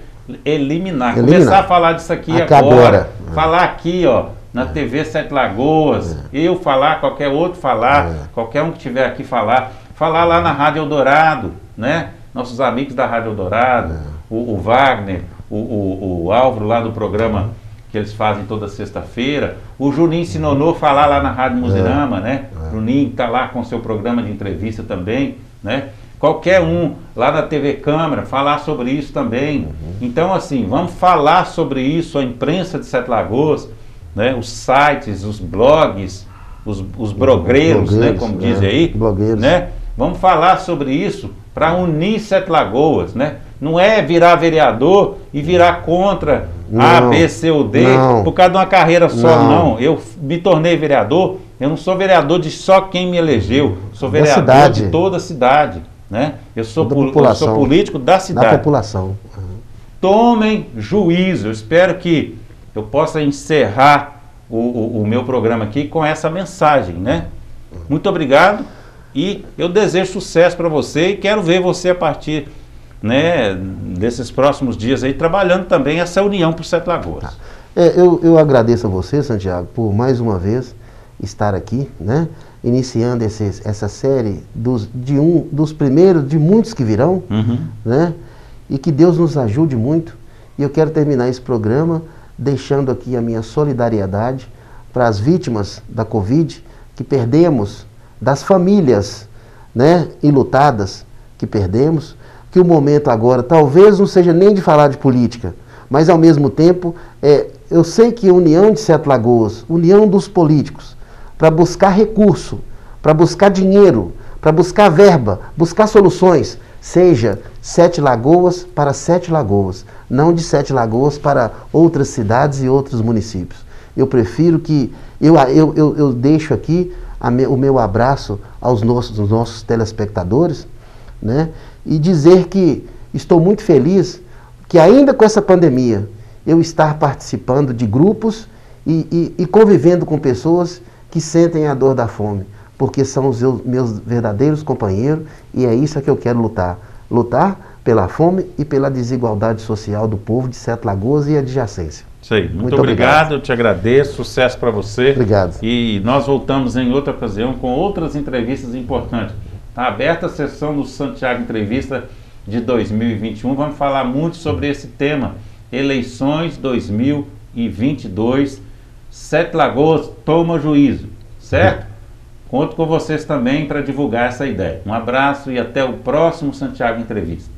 eliminar. Começar a falar disso aqui agora. Falar aqui, ó, na TV Sete Lagoas. Eu falar, qualquer outro falar, qualquer um que estiver aqui falar. Falar lá na Rádio Eldorado, né? Nossos amigos da Rádio Eldorado, o Wagner, o Álvaro lá do programa que eles fazem toda sexta-feira, o Juninho Sinono falar lá na Rádio Muzirama, né? Juninho está lá com seu programa de entrevista também, né? Qualquer um lá na TV Câmara falar sobre isso também. Então, assim, vamos falar sobre isso, a imprensa de Sete Lagoas, né? Os sites, os blogs, os blogreiros, né? Como dizem aí, blogueiros, né? Vamos falar sobre isso para unir Sete Lagoas, né? Não é virar vereador e virar contra A, B, C ou D por causa de uma carreira só, não. Eu me tornei vereador, eu não sou vereador de só quem me elegeu, sou vereador de toda a cidade, né? Eu sou político da cidade. Da população. Tomem juízo. Eu espero que eu possa encerrar o meu programa aqui com essa mensagem, né? Muito obrigado. E eu desejo sucesso para você e quero ver você a partir, né, desses próximos dias aí, trabalhando também essa união por Sete Lagoas. Eu agradeço a você, Santiago, por mais uma vez estar aqui, né, iniciando essa série dos primeiros, de muitos que virão, né, e que Deus nos ajude muito. E eu quero terminar esse programa deixando aqui a minha solidariedade para as vítimas da Covid, que perdemos, das famílias, né, enlutadas que perdemos, que o momento agora talvez não seja nem de falar de política, mas ao mesmo tempo, eu sei que a união de Sete Lagoas, união dos políticos, para buscar recurso, para buscar dinheiro, para buscar verba, buscar soluções, seja Sete Lagoas para Sete Lagoas, não de Sete Lagoas para outras cidades e outros municípios. Eu prefiro que, eu deixo aqui o meu abraço aos nossos telespectadores, né? E dizer que estou muito feliz que ainda com essa pandemia eu estar participando de grupos e convivendo com pessoas que sentem a dor da fome, porque são os meus verdadeiros companheiros e é isso que eu quero lutar. Lutar pela fome e pela desigualdade social do povo de Sete Lagoas e adjacência. Isso aí. Muito obrigado, eu te agradeço, sucesso para você. Obrigado. E nós voltamos em outra ocasião com outras entrevistas importantes. Está aberta a sessão do Santiago Entrevista de 2021. Vamos falar muito sobre esse tema, eleições 2022. Sete Lagoas toma juízo, certo? Conto com vocês também para divulgar essa ideia. Um abraço e até o próximo Santiago Entrevista.